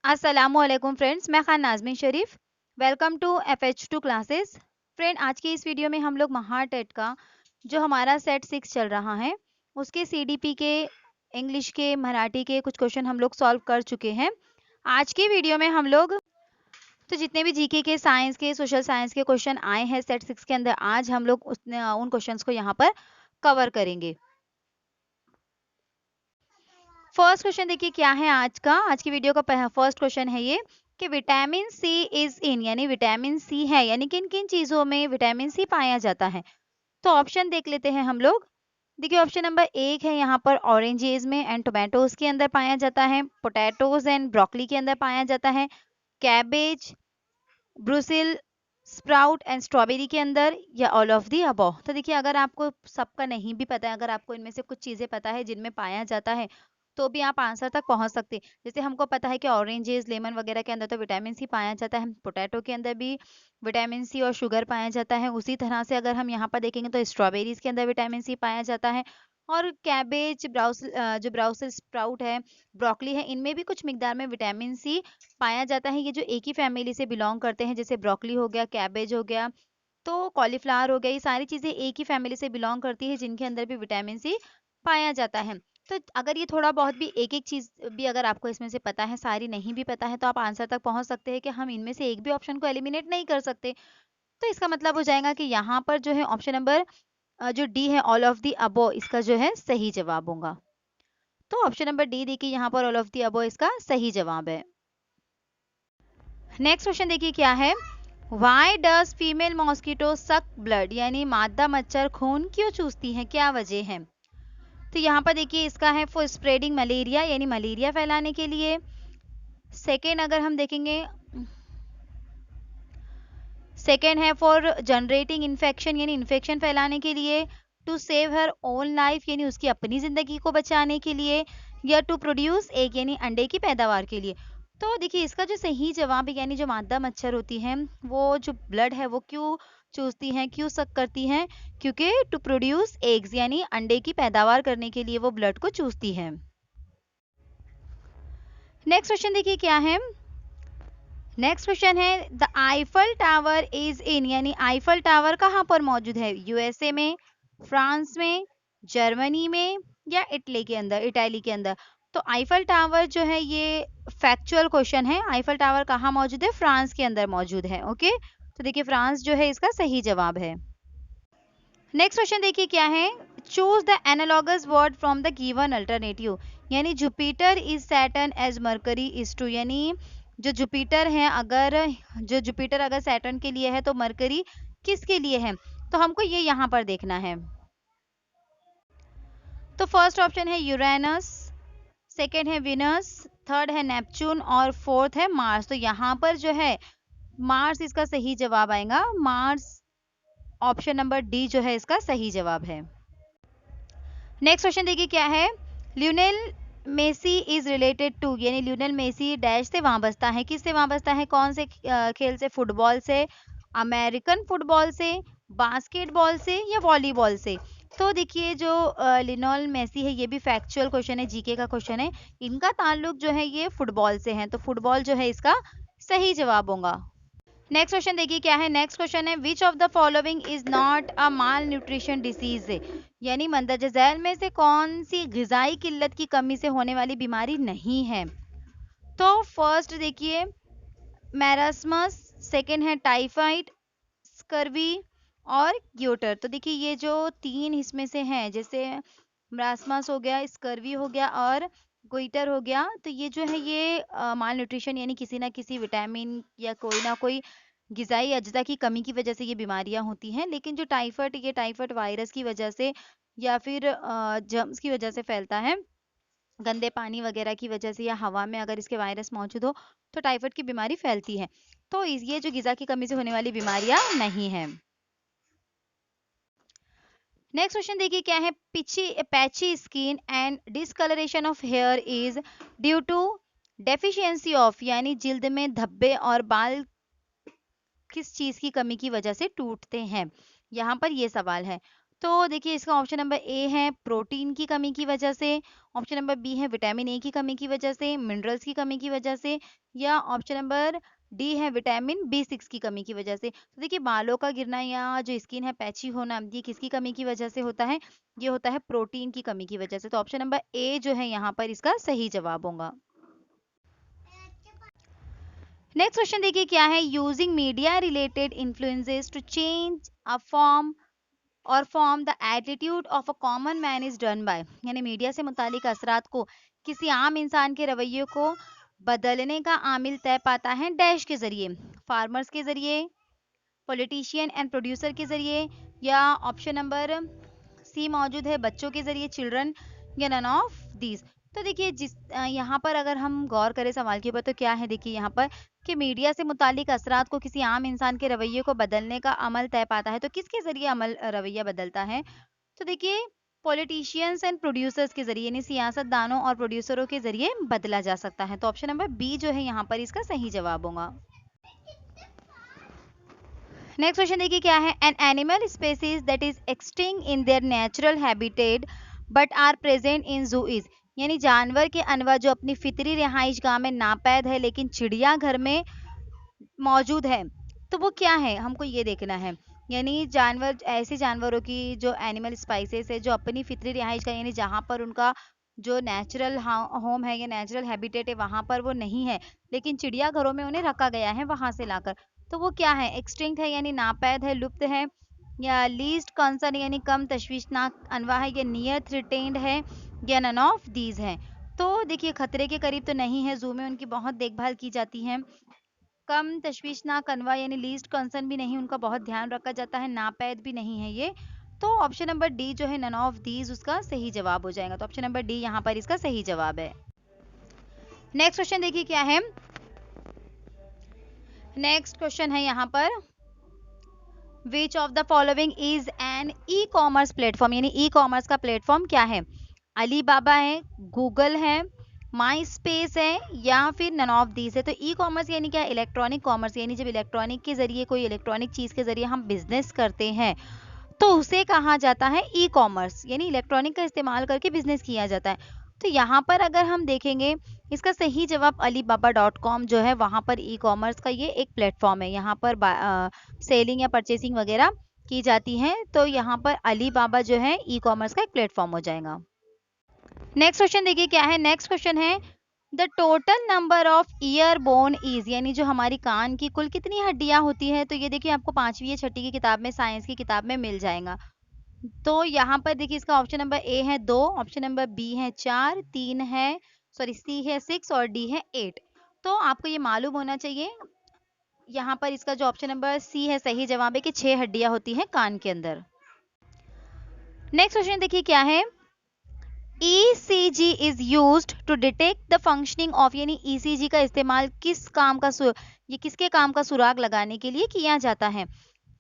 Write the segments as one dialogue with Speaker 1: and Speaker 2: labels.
Speaker 1: अस्सलामुअलैकुम फ्रेंड्स, मैं Khan Nazmeen Sharif. Welcome to FH2 classes. Friend, आज की इस वीडियो में हम लोग महाटेट का जो हमारा सेट 6 चल रहा है उसके CDP के, इंग्लिश के, मराठी के कुछ क्वेश्चन हम लोग सॉल्व कर चुके हैं। आज की वीडियो में हम लोग तो जितने भी जीके के, साइंस के, सोशल साइंस के क्वेश्चन आए हैं सेट 6 के अंदर, आज हम लोग उन क्वेश्चंस को यहाँ पर कवर करेंगे। फर्स्ट क्वेश्चन देखिए क्या है आज की वीडियो का फर्स्ट क्वेश्चन है ये कि विटामिन सी इज इन, यानी विटामिन सी है, यानी किन किन चीजों में विटामिन सी पाया जाता है। तो ऑप्शन देख लेते हैं हम लोग। देखिए ऑप्शन नंबर 1 है यहाँ पर ऑरेंजेस में एंड टोमेटोज के अंदर पाया जाता है, पोटैटोज एंड ब्रोकली के अंदर पाया जाता है, कैबेज, ब्रुसिल स्प्राउट एंड स्ट्रॉबेरी के अंदर, या ऑल ऑफ दी अबव। तो देखिए अगर आपको सबका नहीं भी पता है, अगर आपको इनमें से कुछ चीजें पता है जिनमें पाया जाता है, तो भी आप आंसर तक पहुंच सकते हैं। जैसे हमको पता है कि ऑरेंजेस, लेमन वगैरह के अंदर तो विटामिन सी पाया जाता है, पोटैटो के अंदर भी विटामिन सी और शुगर पाया जाता है। उसी तरह से अगर हम यहाँ पर देखेंगे तो स्ट्रॉबेरीज के अंदर विटामिन सी पाया जाता है, और कैबेज, जो ब्राउसल स्प्राउट है, ब्रोकली है, इनमें भी कुछ मिकदार में विटामिन सी पाया जाता है। ये जो एक ही फैमिली से बिलोंग करते हैं, जैसे ब्रोकली हो गया, कैबेज हो गया, तो कॉलीफ्लावर हो गया, ये सारी चीजें एक ही फैमिली से बिलोंग करती है जिनके अंदर भी विटामिन सी पाया जाता है। तो अगर ये थोड़ा बहुत भी एक एक चीज भी अगर आपको इसमें से पता है, सारी नहीं भी पता है, तो आप आंसर तक पहुंच सकते हैं कि हम इनमें से एक भी ऑप्शन को एलिमिनेट नहीं कर सकते। तो इसका मतलब हो जाएगा कि यहाँ पर जो है ऑप्शन नंबर जो डी है, ऑल ऑफ दी अबो, इसका जो है सही जवाब होगा। तो ऑप्शन नंबर डी देखिए यहाँ पर ऑल ऑफ दी अबो इसका सही जवाब है। नेक्स्ट क्वेश्चन देखिए क्या है, वाई डज फीमेल मॉस्किटो सक ब्लड, यानी मादा मच्छर खून क्यों चूसती है, क्या वजह है। तो यहाँ पर देखिए इसका है फॉर स्प्रेडिंग मलेरिया, यानी मलेरिया फैलाने के लिए। सेकेंड अगर हम देखेंगे, सेकेंड है फॉर जनरेटिंग इन्फेक्शन, यानी इन्फेक्शन फैलाने के लिए। To save her own life, यानी उसकी अपनी जिंदगी को बचाने के लिए, या टू प्रोड्यूस एग, यानी अंडे की पैदावार के लिए। तो देखिए इसका जो सही जवाब है, यानी जो मादा मच्छर होती है वो जो ब्लड है वो क्यों चूसती हैं, क्यों सक करती हैं, क्योंकि टू प्रोड्यूस एग्स, यानी अंडे की पैदावार करने के लिए वो ब्लड को चूसती है। नेक्स्ट क्वेश्चन देखिए क्या है, नेक्स्ट क्वेश्चन है the Eiffel tower is in, यानी आईफल टावर कहाँ पर मौजूद है, यूएसए में, फ्रांस में, जर्मनी में, या इटली के अंदर, इटाली के अंदर। तो आईफल टावर जो है ये फैक्चुअल क्वेश्चन है, आईफल टावर कहाँ मौजूद है, फ्रांस के अंदर मौजूद है। ओके, तो देखिए फ्रांस जो है इसका सही जवाब है। नेक्स्ट क्वेश्चन देखिए क्या है, choose the analogous word from the given alternative, यानी Jupiter is Saturn as Mercury is to, यानी जो जुपिटर है, जो जुपिटर अगर सैटर्न के लिए है तो मरकरी किसके लिए है। तो हमको ये यहाँ पर देखना है। तो फर्स्ट ऑप्शन है यूरेनस, सेकेंड है विनस, थर्ड है नेपच्यून और फोर्थ है मार्स। तो यहाँ पर जो है मार्स इसका सही जवाब आएगा, मार्स ऑप्शन नंबर डी जो है इसका सही जवाब है। नेक्स्ट क्वेश्चन देखिए क्या है, Lionel Messi is related to, यानी लियोनेल मेसी डैश से वाबस्ता है, किससे वाबस्ता है, कौन से खेल से, फुटबॉल से, अमेरिकन फुटबॉल से, बास्केटबॉल से, या वॉलीबॉल से। तो देखिए जो लियोनेल मेसी है ये भी फैक्चुअल क्वेश्चन है, जीके का क्वेश्चन है, इनका ताल्लुक जो है ये फुटबॉल से है, तो फुटबॉल जो है इसका सही जवाब होगा। नेक्स्ट क्वेश्चन देखिए क्या है, नेक्स्ट क्वेश्चन है विच of the following is not a mall nutrition disease, यानी मंदरजा झैल में से कौन सी गिजाई किल्लत की कमी से होने वाली बीमारी नहीं है। तो फर्स्ट देखिए मैरास्मस, सेकेंड है टाइफाइड, स्कर्वी और ग्यूटर। तो देखिए ये जो तीन इसमें से हैं, जैसे मरासमस हो गया, स्कर्वी हो गया और गोइटर हो गया, तो ये जो है ये माल न्यूट्रिशन, यानी किसी ना किसी विटामिन या कोई ना कोई गिजाई अज्जा की कमी की वजह से ये बीमारियां होती हैं। लेकिन जो टाइफाइड, ये टाइफाइड वायरस की वजह से या फिर जर्म्स की वजह से फैलता है, गंदे पानी वगैरह की वजह से, या हवा में अगर इसके वायरस मौजूद हो तो टाइफाइड की बीमारी फैलती है। तो ये जो गिजा की कमी से होने वाली बीमारियां नहीं है। नेक्स्ट क्वेश्चन देखिए क्या है, pitchy patchy skin and discoloration of hair is due to deficiency of, यानी जिल्द में धब्बे और बाल किस चीज की कमी की वजह से टूटते हैं, यहाँ पर ये सवाल है। तो देखिए इसका ऑप्शन नंबर ए है प्रोटीन की कमी की वजह से, ऑप्शन नंबर बी है विटामिन ए की कमी की वजह से, मिनरल्स की कमी की वजह से, या ऑप्शन नंबर डी है विटामिन B6 की कमी की वजह से। तो देखिए बालों का गिरना या जो स्किन है पैची होना, ये किसकी कमी की वजह से होता है? ये होता है प्रोटीन की कमी की वजह से। तो ऑप्शन नंबर ए जो है यहाँ पर इसका सही जवाब होगा। नेक्स्ट क्वेश्चन देखिए क्या है, using media related influences to change a form और form the attitude of a common man is done by, यानी मीडिया से मुतालिक असरात को किसी आम इंसान के रवैये को बदलने का आमिल तय पाता है डैश के जरिए, फार्मर्स के जरिए, पॉलिटिशियन एंड प्रोड्यूसर के जरिए, या ऑप्शन नंबर सी मौजूद है बच्चों के जरिए, चिल्ड्रन, या नन ऑफ दीज। तो देखिए यहाँ पर अगर हम गौर करें सवाल के ऊपर तो क्या है, देखिए यहाँ पर कि मीडिया से मुतालिक असरात को किसी आम इंसान के रवैये को बदलने का अमल तय पाता है। तो किसके जरिए अमल रवैया बदलता है? तो देखिए पॉलिटिशियंस एंड प्रोड्यूसर्स के जरिए, यानी सियासतदानों और प्रोड्यूसरों के जरिए बदला जा सकता है। तो ऑप्शन नंबर बी जो है यहाँ पर इसका सही जवाब होगा। नेक्स्ट क्वेश्चन देखिए क्या है, an animal species that is extinct in their natural habitat but are present in zoo is, यानी जानवर के अनवा जो अपनी फितरी रिहाइश गाह में नापैद है लेकिन चिड़ियाघर में मौजूद है, तो वो क्या है हमको ये देखना है। यानी जानवर, ऐसे जानवरों की जो एनिमल स्पाइसेस है जो अपनी फितरी रिहाइश गाह, यानी जहाँ पर उनका जो नेचुरल होम है या नेचुरल हैबिटेट है वहां पर वो नहीं है, लेकिन चिड़ियाघरों में उन्हें रखा गया है वहां से लाकर, तो वो क्या है? एक्सटिंक्ट है यानी नापैद है, लुप्त है, या लीस्ट कंसर्न यानी कम तशवीशनाक अनवा है, या नियर थ्रेटेंड है, या नन ऑफ दीज है। तो देखिए खतरे के करीब तो नहीं है, जू में उनकी बहुत देखभाल की जाती है, कम तशवीशनाक अनवा यानी लीस्ट कंसर्न भी नहीं, उनका बहुत ध्यान रखा जाता है, नापैद भी नहीं है ये। तो ऑप्शन नंबर डी जो है नन ऑफ दीज उसका सही जवाब हो जाएगा। तो ऑप्शन नंबर डी यहाँ पर इसका सही जवाब है। नेक्स्ट क्वेश्चन देखिए क्या है, नेक्स्ट क्वेश्चन है यहाँ पर, which of the following is an e commerce platform, यानी ई कॉमर्स का प्लेटफॉर्म क्या है? अलीबाबा है, गूगल है, माई स्पेस है, या फिर नन ऑफ दीज है। तो ई कॉमर्स यानी क्या? इलेक्ट्रॉनिक कॉमर्स, यानी जब इलेक्ट्रॉनिक के जरिए, कोई इलेक्ट्रॉनिक चीज के जरिए हम बिजनेस करते हैं तो उसे कहा जाता है ई कॉमर्स, यानी इलेक्ट्रॉनिक का इस्तेमाल करके बिजनेस किया जाता है। तो यहाँ पर अगर हम देखेंगे इसका सही जवाब alibaba.com जो है, वहां पर ई कॉमर्स का ये एक प्लेटफॉर्म है, यहाँ पर सेलिंग या परचेसिंग वगैरह की जाती है। तो यहाँ पर अलीबाबा जो है ई कॉमर्स का एक प्लेटफॉर्म हो जाएगा। नेक्स्ट क्वेश्चन देखिए क्या है, नेक्स्ट क्वेश्चन है the total number of year bone is, यानी जो हमारी कान की कुल कितनी हड्डियां होती है। तो ये देखिए आपको 5वीं या 6ठी की किताब में, साइंस की किताब में मिल जाएगा। तो यहाँ पर देखिए इसका ऑप्शन नंबर ए है 2, ऑप्शन नंबर बी है 4, 3 है, सॉरी सी है 6 और डी है 8। तो आपको ये मालूम होना चाहिए, यहाँ पर इसका जो ऑप्शन नंबर सी है सही जवाब है कि 6 हड्डियां होती हैं कान के अंदर। नेक्स्ट क्वेश्चन देखिए क्या है, ECG is used to detect the functioning of, यानी ECG का इस्तेमाल किस काम का ये किसके काम का सुराग लगाने के लिए किया जाता है।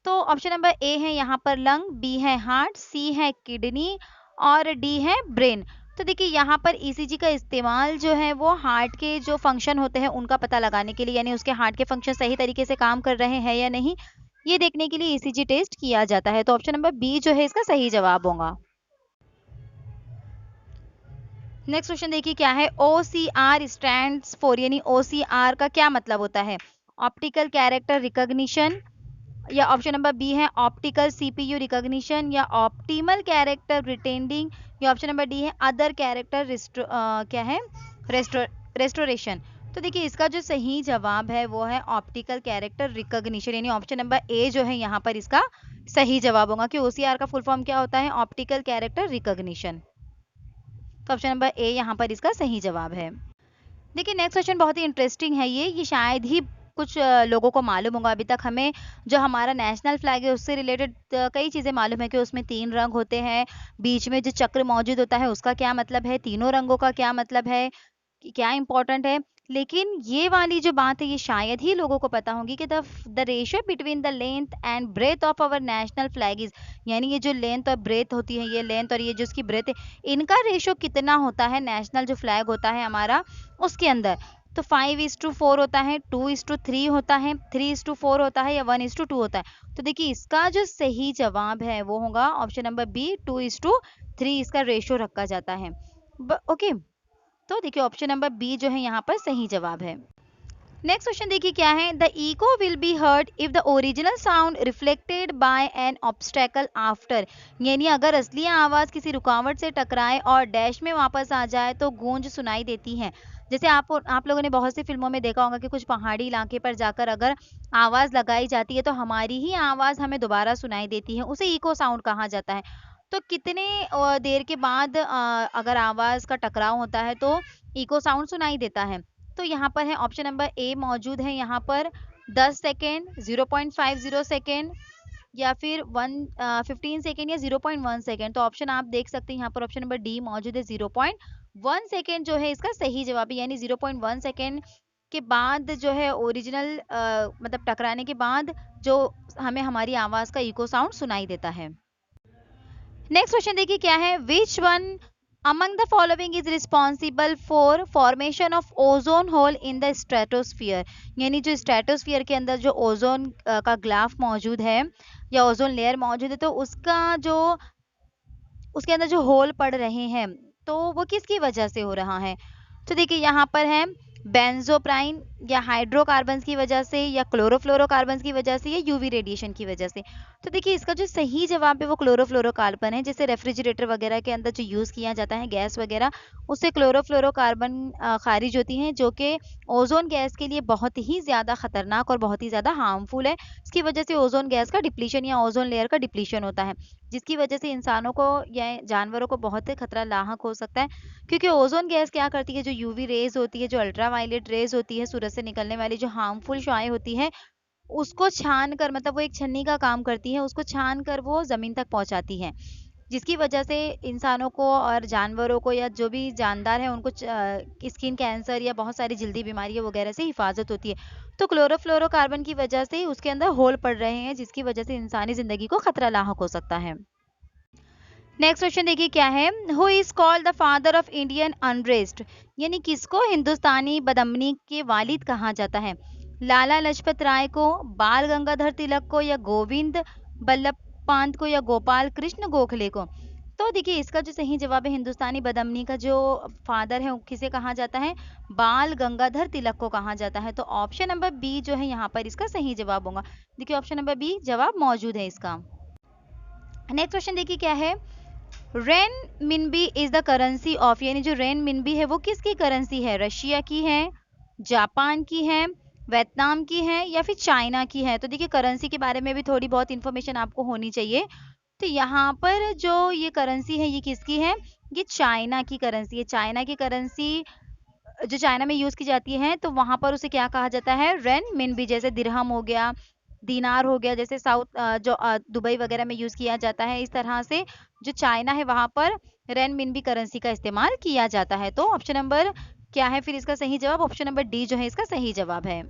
Speaker 1: तो ऑप्शन नंबर ए है यहाँ पर लंग, बी है हार्ट, सी है किडनी और डी है ब्रेन। तो देखिए यहाँ पर ECG का इस्तेमाल जो है वो हार्ट के जो फंक्शन होते हैं उनका पता लगाने के लिए, यानी उसके हार्ट के फंक्शन सही तरीके से काम कर रहे हैं या नहीं, ये देखने के लिए ECG टेस्ट किया जाता है। तो ऑप्शन नंबर बी जो है इसका सही जवाब होगा। नेक्स्ट क्वेश्चन देखिए क्या है, OCR स्टैंड्स फॉर, यानी OCR का क्या मतलब होता है? ऑप्टिकल कैरेक्टर रिकॉग्निशन, या ऑप्शन नंबर बी है ऑप्टिकल CPU रिकॉग्निशन, या ऑप्टिमल कैरेक्टर रिटेंडिंग, या ऑप्शन नंबर डी है अदर कैरेक्टर क्या है रेस्टोरेशन। तो देखिए इसका जो सही जवाब है वो है ऑप्टिकल कैरेक्टर रिकॉग्निशन, यानी ऑप्शन नंबर ए जो है यहाँ पर इसका सही जवाब होगा कि OCR का फुल फॉर्म क्या होता है? Optical character recognition. तो ऑप्शन नंबर ए यहाँ पर इसका सही जवाब है। देखिए नेक्स्ट क्वेश्चन बहुत ही इंटरेस्टिंग है, ये शायद ही कुछ लोगों को मालूम होगा। अभी तक हमें जो हमारा नेशनल फ्लैग है उससे रिलेटेड कई चीज़ें मालूम है कि उसमें 3 रंग होते हैं, बीच में जो चक्र मौजूद होता है उसका क्या मतलब है, तीनों रंगों का क्या मतलब है, क्या इंपॉर्टेंट है। लेकिन ये वाली जो बात है ये शायद ही लोगों को पता होगी कि the ratio between the length and breadth of our national flag is, यानी ये जो लेंथ और ब्रेथ होती है, ये लेंथ और ये जो इसकी ब्रेथ है, इनका रेशियो कितना होता है नेशनल जो फ्लैग होता है हमारा उसके अंदर। तो 5:4 होता है, 2:3 होता है, 3:4 होता है या 1:2 होता है। तो देखिए इसका जो सही जवाब है वो होगा ऑप्शन नंबर बी, 2:3 इसका रेशियो रखा जाता है। ओके, तो देखिए ऑप्शन नंबर बी जो है यहाँ पर सही जवाब है। नेक्स्ट क्वेश्चन देखिए क्या है, the echo will be heard if the original sound reflected by an obstacle after, यानी अगर असली आवाज किसी रुकावट से टकराए और डैश में वापस आ जाए तो गूंज सुनाई देती है। जैसे आप लोगों ने बहुत सी फिल्मों में देखा होगा कि कुछ पहाड़ी इलाके पर जाकर अगर आवाज लगाई जाती है तो हमारी ही आवाज हमें दोबारा सुनाई देती है, उसे इको साउंड कहा जाता है। तो कितने देर के बाद अगर आवाज का टकराव होता है तो इको साउंड सुनाई देता है। तो यहाँ पर है ऑप्शन नंबर ए मौजूद है यहाँ पर 10 सेकेंड, 0.50 सेकेंड या फिर 15 सेकेंड या 0.1 सेकेंड। तो ऑप्शन आप देख सकते हैं यहाँ पर ऑप्शन नंबर डी मौजूद है, 0.1 सेकेंड जो है इसका सही जवाब है, यानी 0.1 सेकेंड के बाद जो है ओरिजिनल मतलब टकराने के बाद जो हमें हमारी आवाज का इको साउंड सुनाई देता है। नेक्स्ट क्वेश्चन देखिए क्या है, which one among the following is responsible for formation of ozone hole in the stratosphere, यानी जो स्ट्रेटोस्फीयर के अंदर जो ओजोन का ग्लाफ मौजूद है या ओजोन लेयर मौजूद है तो उसके अंदर जो होल पड़ रहे हैं तो वो किसकी वजह से हो रहा है। तो देखिए यहाँ पर है बेंजोप्राइन या हाइड्रोकार्बन्स की वजह से या क्लोरोफ्लोरोकार्बन्स की वजह से या यूवी रेडिएशन की वजह से। तो देखिए इसका जो सही जवाब है वो क्लोरोफ्लोरोकार्बन है। जैसे रेफ्रिजरेटर वगैरह के अंदर जो यूज किया जाता है गैस वगैरह, उससे क्लोरोफ्लोरोकार्बन खारिज होती हैं जो कि ओजोन गैस के लिए बहुत ही ज्यादा खतरनाक और बहुत ही ज्यादा हार्मफुल है। इसकी वजह से ओजोन गैस का डिप्लीशन या ओजोन लेयर का डिप्लीशन होता है, जिसकी वजह से इंसानों को या जानवरों को बहुत ही खतरा लाहक हो सकता है। क्योंकि ओजोन गैस क्या करती है, जो यूवी रेज होती है, जो अल्ट्रावायलेट रेज होती है, सूरज से निकलने वाली जो हार्मफुल शुआएं होती है, उसको छान कर, मतलब वो एक छन्नी का काम करती है, उसको छान कर वो जमीन तक पहुंचाती है, जिसकी वजह से इंसानों को और जानवरों को या जो भी जानदार है उनको स्किन कैंसर या बहुत सारी जल्दी बीमारियां वगैरह से हिफाजत होती है। तो क्लोरोफ्लोरोकार्बन की वजह से उसके अंदर होल पड़ रहे हैं, जिसकी वजह से इंसानी जिंदगी को खतरा लाहक हो सकता है। नेक्स्ट क्वेश्चन देखिए क्या है, who is called the father of Indian unrest, यानी किसको हिंदुस्तानी बदअमनी के वालिद कहा जाता है। लाला लाजपत राय को, बाल गंगाधर तिलक को या गोविंद बल्लभ पंत को या गोपाल कृष्ण गोखले को। तो देखिए इसका जो सही जवाब है, हिंदुस्तानी बदअमनी का जो फादर है किसे कहा जाता है, बाल गंगाधर तिलक को कहा जाता है। तो ऑप्शन नंबर बी जो है यहाँ पर इसका सही जवाब होगा। देखिए ऑप्शन नंबर बी जवाब मौजूद है इसका। नेक्स्ट क्वेश्चन देखिए क्या है, renminbi is the currency of, यानी जो रेन मिनबी है वो किसकी करेंसी है, रशिया की है, जापान की है, वियतनाम की है या फिर चाइना की है। तो देखिए करेंसी के बारे में भी थोड़ी बहुत इंफॉर्मेशन आपको होनी चाहिए। तो यहाँ पर जो ये करेंसी है ये किसकी है, ये चाइना की करेंसी है। चाइना की करेंसी जो चाइना में यूज की जाती है तो वहां पर उसे क्या कहा जाता है, रेन मिनबी। जैसे दिरहम हो गया, दीनार हो गया, जैसे साउथ जो दुबई वगैरह में यूज किया जाता है, इस तरह से जो चाइना है वहां पर रेन मिनबी करेंसी का इस्तेमाल किया जाता है। तो ऑप्शन नंबर क्या है फिर इसका सही जवाब, ऑप्शन नंबर डी जो है इसका सही जवाब है।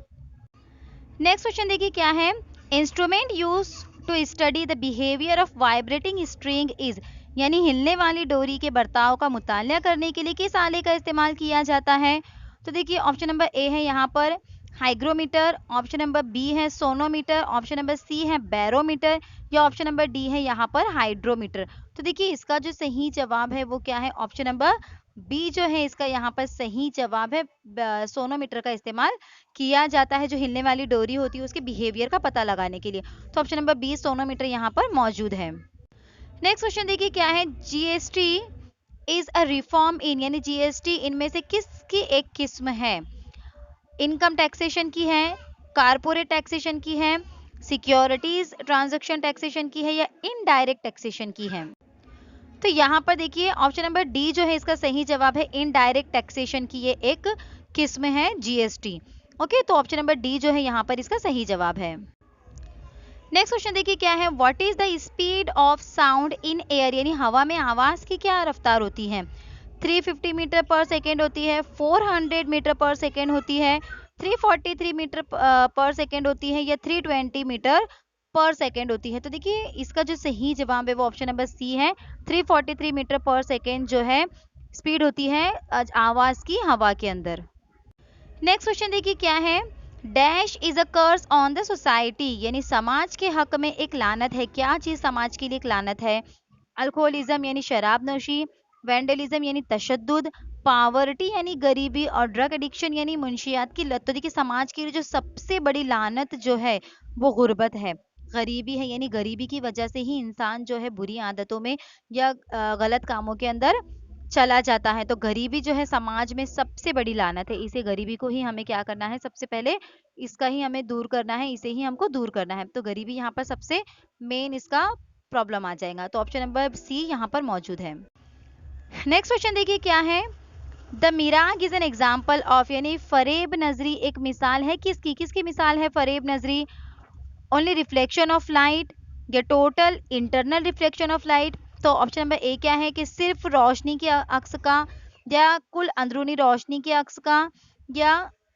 Speaker 1: नेक्स्ट क्वेश्चन देखिए क्या है, instrument use to study the behaviour of vibrating string is, यानी हिलने वाली डोरी के बर्ताव का मुतालिया करने के लिए किस आले का इस्तेमाल किया जाता है। तो देखिए ऑप्शन नंबर ए है यहाँ पर हाइग्रोमीटर, ऑप्शन नंबर बी है सोनोमीटर, ऑप्शन नंबर सी है बैरोमीटर या ऑप्शन नंबर डी है यहाँ पर हाइड्रोमीटर। तो देखिए इसका जो सही जवाब है वो क्या है, ऑप्शन नंबर बी जो है इसका यहाँ पर सही जवाब है। सोनोमीटर का इस्तेमाल किया जाता है जो हिलने वाली डोरी होती है उसके बिहेवियर का पता लगाने के लिए। तो ऑप्शन नंबर बी सोनोमीटर यहाँ पर मौजूद है। नेक्स्ट क्वेश्चन देखिए क्या है, GST is a reform in, यानी जीएसटी इनमें से किसकी एक किस्म है, इनकम टैक्सेशन की है, कारपोरेट टैक्सेशन की है, सिक्योरिटीज ट्रांजैक्शन टैक्सेशन की है या इनडायरेक्ट टैक्सेशन की है। तो यहाँ पर देखिए ऑप्शन नंबर डी जो है इसका सही जवाब है, इनडायरेक्ट टैक्सेशन की ये एक किस्म है जीएसटी। ओके, तो ऑप्शन नंबर डी जो है यहाँ पर इसका सही जवाब है। नेक्स्ट क्वेश्चन देखिए क्या है, what is the speed of sound in air, यानी हवा में आवाज की क्या रफ्तार होती है। 350 मीटर पर सेकेंड होती है, 400 मीटर पर सेकेंड होती है, 343 मीटर पर सेकेंड होती है या 320 मीटर पर सेकेंड होती है। तो देखिए इसका जो सही जवाब है वो ऑप्शन नंबर सी है, 343 मीटर पर सेकेंड जो है स्पीड होती है आवाज की हवा के अंदर। नेक्स्ट क्वेश्चन देखिए क्या है, dash is a curse on the society, यानी समाज के हक में एक लानत है। क्या चीज समाज के लिए एक लानत है? अल्कोहलिज्म यानी शराब नोशी, वेंडलिज्म यानी तशद्दुद, पावर्टी यानी गरीबी, और ड्रग एडिक्शन यानी मुंशियात की लत। तो देखिए समाज के लिए जो सबसे बड़ी लानत जो है वो गुर्बत है, गरीबी है, यानी गरीबी की वजह से ही इंसान जो है बुरी आदतों में या गलत कामों के अंदर चला जाता है। तो गरीबी जो है समाज में सबसे बड़ी लानत है। इसे गरीबी को ही हमें क्या करना है, सबसे पहले इसका ही हमें दूर करना है, इसे ही हमको दूर करना है। तो गरीबी यहाँ पर सबसे मेन इसका प्रॉब्लम आ जाएगा। तो ऑप्शन नंबर सी यहाँ पर मौजूद है। नेक्स्ट क्वेश्चन देखिए क्या है, the mirage is an example of, यानी फरेब नजरी एक मिसाल है किसकी, किसकी मिसाल है फरेब नजरी? ओनली रिफ्लेक्शन ऑफ लाइट या total internal reflection of light? तो ऑप्शन नंबर ए क्या है कि सिर्फ रोशनी के अक्स का, या कुल अंदरूनी रोशनी के अक्स का, या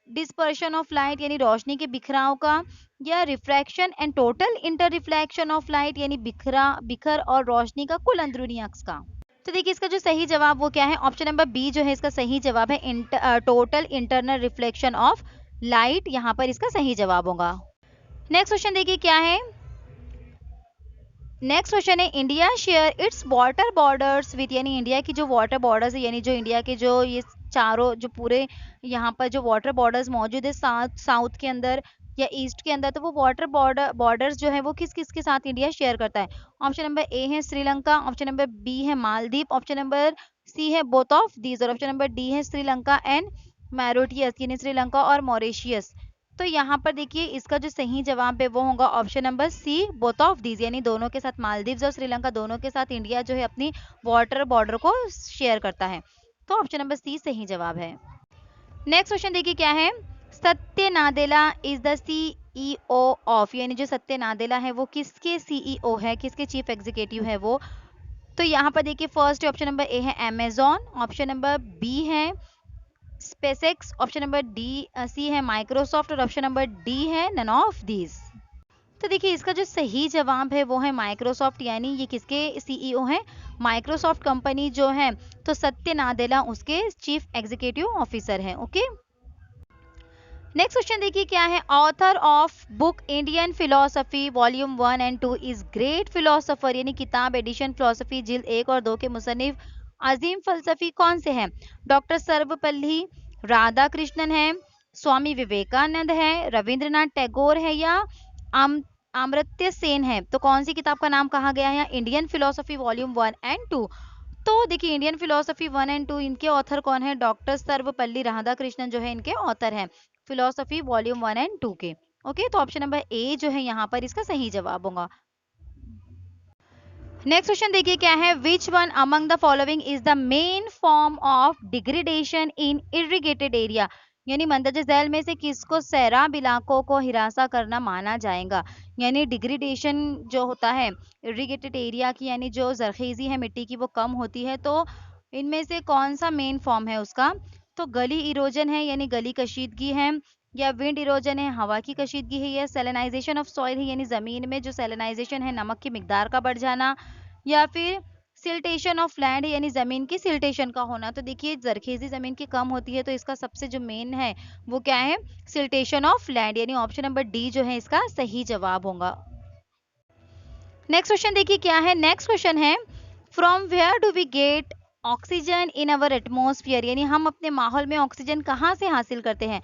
Speaker 1: डिस्पर्शन ऑफ लाइट यानी रोशनी के बिखराव का, या refraction and total inter reflection of light यानी बिखर और रोशनी का कुल अंदरूनी अक्स का। तो देखिए इसका जो सही जवाब वो क्या है, ऑप्शन नंबर बी जो है इसका सही जवाब है, total internal reflection of light यहाँ पर इसका सही जवाब होगा। नेक्स्ट क्वेश्चन देखिए क्या है, नेक्स्ट क्वेश्चन है, India share its water borders with, यानी इंडिया की जो वाटर बॉर्डर्स है, यानी जो इंडिया के जो ये चारों जो पूरे यहाँ पर जो वाटर बॉर्डर्स मौजूद है साउथ के अंदर या ईस्ट के अंदर, तो वो वाटर बॉर्डर्स जो है वो किस किस के साथ इंडिया शेयर करता है? ऑप्शन नंबर ए है श्रीलंका, ऑप्शन नंबर बी है मालदीव, ऑप्शन नंबर सी है बोथ ऑफ दीज, और ऑप्शन नंबर डी है श्रीलंका एंड मैरोटियस, यानी श्रीलंका और मॉरिशियस। तो यहाँ पर देखिए इसका जो सही जवाब है वो होगा option number C both of these, यानी दोनों के साथ मालदीव्स और श्रीलंका दोनों के साथ इंडिया जो है अपनी वाटर बॉर्डर को शेयर करता है। तो ऑप्शन नंबर सी सही जवाब है। नेक्स्ट क्वेश्चन देखिए क्या है, सत्य Nadella is the CEO of, यानी जो सत्य नादेला है वो किसके सीईओ है, किसके चीफ एग्जीक्यूटिव है वो? तो यहाँ पर देखिए फर्स्ट ऑप्शन नंबर ए है अमेजॉन, ऑप्शन नंबर बी है SpaceX, option number D C है माइक्रोसॉफ्ट, और ऑप्शन नंबर डी है नन ऑफ दीज। तो देखिए इसका जो सही जवाब है वो है माइक्रोसॉफ्ट, यानी ये किसके सीईओ हैं, माइक्रोसॉफ्ट कंपनी जो है, तो सत्य नादेला उसके चीफ एग्जीक्यूटिव ऑफिसर हैं। ओके, नेक्स्ट क्वेश्चन देखिए क्या है, author of book Indian philosophy volume 1 and 2 is great philosopher, यानी किताब एडिशन फिलोसफी जिल्द 1 और 2 के मुसन्निफ अजीम फलसफी कौन से हैं? डॉक्टर सर्वपल्ली राधा कृष्णन है, स्वामी विवेकानंद है, रविंद्रनाथ टैगोर है, या अमर्त्य सेन है? तो कौन सी किताब का नाम कहा गया है इंडियन फिलोसफी वॉल्यूम 1 एंड 2? तो देखिए इंडियन फिलोसफी 1 एंड 2 इनके ऑथर कौन है? डॉक्टर सर्वपल्ली राधाकृष्णन जो है इनके ऑथर हैं फिलोसफी वॉल्यूम 1 एंड 2 के। ओके, तो ऑप्शन नंबर ए जो है यहाँ पर इसका सही जवाब होगा। नेक्स्ट क्वेश्चन देखिए क्या है, which one among the following is the main form of degradation in irrigated area, यानी मंदरजा झैल में से किसको सैराब इलाकों को हिरासा करना माना जाएगा? यानी डिग्रेडेशन जो होता है इरिगेटेड एरिया की, यानी जो जरखेजी है मिट्टी की वो कम होती है, तो इनमें से कौन सा मेन फॉर्म है उसका? तो गली इरोजन है, यानी गली कशीदगी है, या विंड इरोजन है, हवा की कशीदगी है, या सेलेनाइजेशन ऑफ सॉइल है, यानी जमीन में जो सेलेनाइजेशन है नमक की मिकदार का बढ़ जाना, या फिर सिल्टेशन ऑफ लैंड है, यानी जमीन की सिल्टेशन का होना। तो देखिए जरखेजी जमीन की कम होती है, तो इसका सबसे जो मेन है वो क्या है? सिल्टेशन ऑफ लैंड, यानी ऑप्शन नंबर डी जो है इसका सही जवाब होगा। नेक्स्ट क्वेश्चन देखिए क्या है, नेक्स्ट क्वेश्चन है, from where do we get oxygen in our atmosphere, यानी हम अपने माहौल में ऑक्सीजन कहाँ से हासिल करते हैं?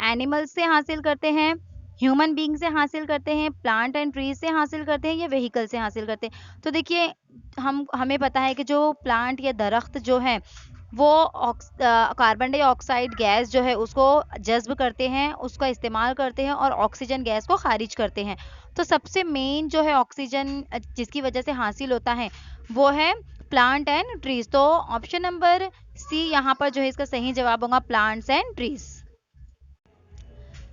Speaker 1: एनिमल्स से हासिल करते हैं, ह्यूमन बीइंग से हासिल करते हैं, प्लांट एंड ट्रीज से हासिल करते हैं, या व्हीकल से हासिल करते हैं? तो देखिए हमें पता है कि जो प्लांट या दरख्त जो है वो कार्बन डाइऑक्साइड गैस जो है उसको जज्ब करते हैं, उसका इस्तेमाल करते हैं और ऑक्सीजन गैस को खारिज करते हैं। तो सबसे मेन जो है ऑक्सीजन जिसकी वजह से हासिल होता है वो है प्लांट एंड ट्रीज। तो ऑप्शन नंबर सी यहाँ पर जो है इसका सही जवाब होगा plants and trees.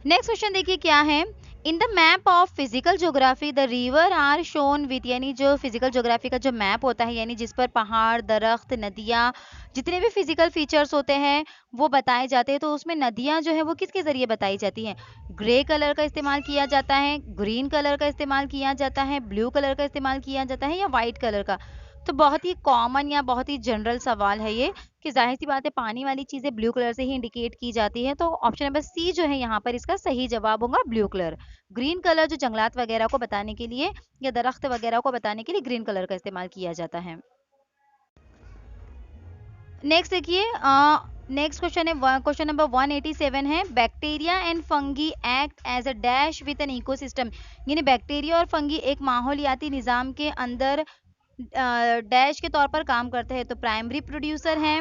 Speaker 1: Next question देखिए क्या है, in the map of physical geography the river are shown with, यानी जो फिजिकल ज्योग्राफी का जो मैप होता है यानी जिस पर पहाड़ दरख्त नदियाँ जितने भी फिजिकल फीचर्स होते हैं वो बताए जाते हैं, तो उसमें नदियाँ जो है वो किसके जरिए बताई जाती हैं? ग्रे कलर का इस्तेमाल किया जाता है, ग्रीन कलर का इस्तेमाल किया जाता है, ब्लू कलर का इस्तेमाल किया जाता है, या व्हाइट कलर का? तो बहुत ही कॉमन या बहुत ही जनरल सवाल है ये कि जाहिर सी बात है पानी वाली चीजें ब्लू कलर से ही इंडिकेट की जाती है, तो ऑप्शन नंबर सी जो है यहाँ पर इसका सही जवाब होगा ब्लू कलर। ग्रीन कलर जो जंगलात वगैरह को बताने के लिए या दरख्त वगैरह को बताने के लिए ग्रीन कलर का इस्तेमाल किया जाता है। नेक्स्ट देखिए, नेक्स्ट क्वेश्चन है क्वेश्चन नंबर 187 है, bacteria and fungi act as a dash with an ecosystem, यानी बैक्टीरिया और फंगी एक माहौलियाती निज़ाम के अंदर डैश के तौर पर काम करते हैं। तो प्राइमरी प्रोड्यूसर है,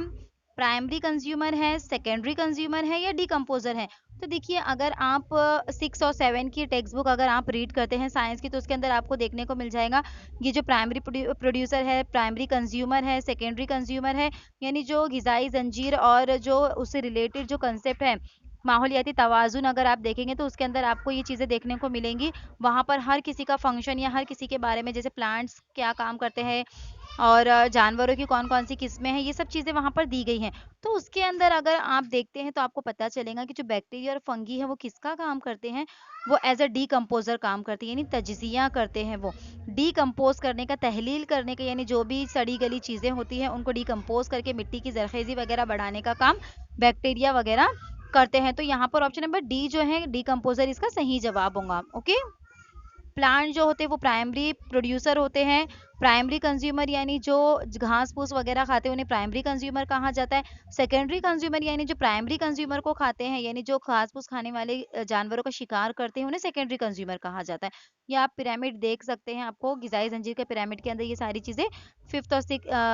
Speaker 1: प्राइमरी कंज्यूमर है, सेकेंडरी कंज्यूमर है या डिकम्पोजर है। तो देखिए अगर आप 6 और 7 की टेक्स्ट बुक अगर आप रीड करते हैं साइंस की, तो उसके अंदर आपको देखने को मिल जाएगा ये जो प्राइमरी प्रोड्यूसर है, प्राइमरी कंज्यूमर है, सेकेंडरी कंज्यूमर है, यानी जो ग़िज़ाई ज़ंजीर और जो उससे रिलेटेड जो कंसेप्ट है माहौलियाती तवाज़ुन, अगर आप देखेंगे तो उसके अंदर आपको ये चीज़ें देखने को मिलेंगी। वहाँ पर हर किसी का फंक्शन या हर किसी के बारे में, जैसे प्लांट्स क्या काम करते हैं और जानवरों की कौन-कौन सी किस्में हैं, ये सब चीज़ें वहाँ पर दी गई हैं। तो उसके अंदर अगर आप देखते हैं तो आपको पता चलेगा कि जो बैक्टीरिया और फंगी है वो किसका काम करते हैं, वो एज़ अ डिकम्पोज़र काम करती है, यानी तज्ज़िया करते हैं वो। डिकम्पोज़ करने का, तहलील करने का, यानी जो भी सड़ी-गली चीज़ें होती हैं उनको डिकम्पोज़ करके मिट्टी की ज़रख़ेज़ी वग़ैरह बढ़ाने का काम बैक्टीरिया वग़ैरह करते हैं। तो यहाँ पर ऑप्शन नंबर डी जो है डिकम्पोज़र इसका सही जवाब होगा। ओके, प्लांट जो होते हैं वो प्राइमरी प्रोड्यूसर होते हैं, प्राइमरी कंज्यूमर यानी जो घास फूस वगैरह खाते हैं उन्हें प्राइमरी कंज्यूमर कहा जाता है। सेकेंडरी कंज्यूमर यानी जो प्राइमरी कंज्यूमर को खाते हैं, यानी जो घास फूस खाने वाले जानवरों का शिकार करते हैं, उन्हें सेकेंडरी कंज्यूमर कहा जाता है। या आप पिरामिड देख सकते हैं, आपको ग़िज़ाई ज़ंजीर के पिरामिड के अंदर ये सारी चीज़ें 5th और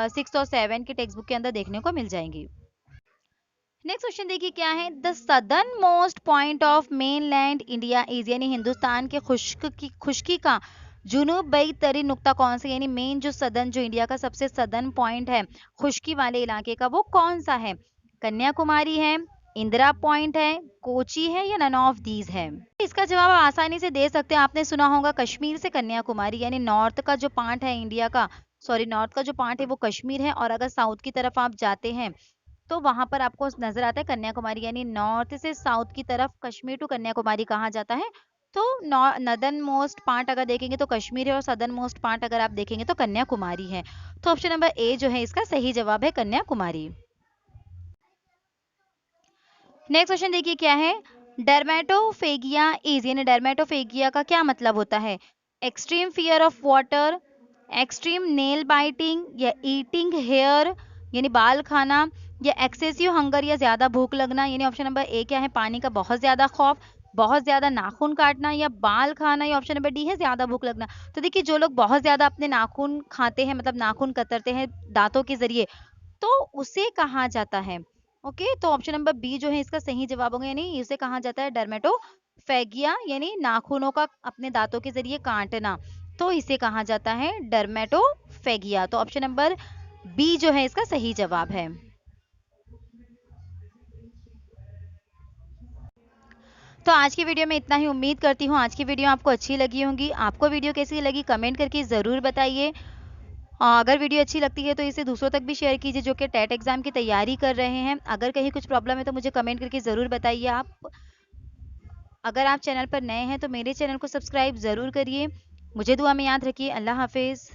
Speaker 1: 6th और 7 की टेक्स्ट बुक के अंदर देखने को मिल जाएंगी। नेक्स्ट क्वेश्चन देखिए क्या है, the southern most point of mainland India is, यानी हिंदुस्तान के खुश्की का जुनूब बई तरीन नुक्ता कौन सा, यानी मेन जो सदर्न, जो इंडिया का सबसे सदर्न पॉइंट है खुश्की वाले इलाके का, वो कौन सा है। कन्याकुमारी है, इंदिरा पॉइंट है, कोची है या नन ऑफ दीज है। इसका जवाब आप आसानी से दे सकते हैं, आपने सुना होगा कश्मीर से कन्याकुमारी, यानी नॉर्थ का जो पार्ट है इंडिया का, सॉरी नॉर्थ का जो पार्ट है वो कश्मीर है, और अगर साउथ की तरफ आप जाते हैं तो वहां पर आपको नजर आता है कन्याकुमारी, यानी नॉर्थ से साउथ की तरफ कश्मीर टू कन्याकुमारी कहा जाता है। तो नदर्न मोस्ट पार्ट अगर देखेंगे तो कश्मीर है, और सदर्न मोस्ट पार्ट अगर आप देखेंगे तो कन्याकुमारी है। तो ऑप्शन नंबर ए जो है इसका सही जवाब है कन्याकुमारी। नेक्स्ट क्वेश्चन देखिए क्या है, डर्मेटोफेगिया इज, यानी डर्मेटोफेगिया का क्या मतलब होता है। Extreme fear of water, extreme nail biting या ईटिंग हेयर, यानी बाल खाना, या एक्सेसिव हंगर या ज्यादा भूख लगना, यानी ऑप्शन नंबर ए क्या है पानी का बहुत ज्यादा खौफ, बहुत ज्यादा नाखून काटना या बाल खाना, या ऑप्शन नंबर डी है ज्यादा भूख लगना। तो देखिए जो लोग बहुत ज्यादा अपने नाखून खाते हैं, मतलब नाखून कतरते हैं दांतों के जरिए, तो उसे कहा जाता है, ओके, तो ऑप्शन नंबर बी जो है इसका सही जवाब होगा, यानी इसे कहा जाता है डर्मेटोफेगिया, यानी नाखूनों का अपने दांतों के जरिए काटना, तो इसे कहा जाता है डर्मेटोफेगिया। तो ऑप्शन नंबर बी जो है इसका सही जवाब है। तो आज की वीडियो में इतना ही, उम्मीद करती हूँ आज की वीडियो आपको अच्छी लगी होगी। आपको वीडियो कैसी लगी कमेंट करके ज़रूर बताइए। अगर वीडियो अच्छी लगती है तो इसे दूसरों तक भी शेयर कीजिए जो कि टेट एग्जाम की तैयारी कर रहे हैं। अगर कहीं कुछ प्रॉब्लम है तो मुझे कमेंट करके ज़रूर बताइए। आप अगर आप चैनल पर नए हैं तो मेरे चैनल को सब्सक्राइब ज़रूर करिए। मुझे दुआ में याद रखिए। अल्लाह हाफिज़।